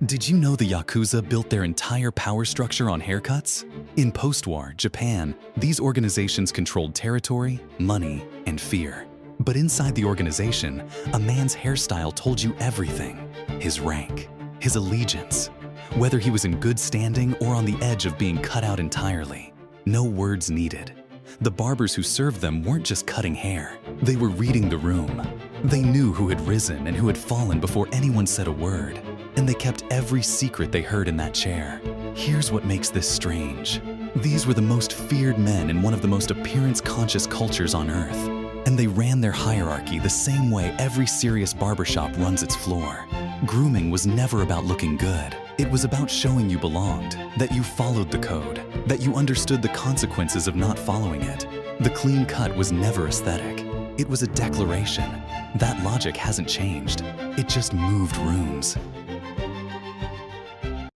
Did you know the Yakuza built their entire power structure on haircuts? In post-war Japan, these organizations controlled territory, money, and fear. But inside the organization, a man's hairstyle told you everything. His rank, his allegiance, whether he was in good standing or on the edge of being cut out entirely. No words needed. The barbers who served them weren't just cutting hair. They were reading the room. They knew who had risen and who had fallen before anyone said a word. And they kept every secret they heard in that chair. Here's what makes this strange. These were the most feared men in one of the most appearance-conscious cultures on Earth. And they ran their hierarchy the same way every serious barbershop runs its floor. Grooming was never about looking good. It was about showing you belonged, that you followed the code, that you understood the consequences of not following it. The clean cut was never aesthetic. It was a declaration. That logic hasn't changed. It just moved rooms.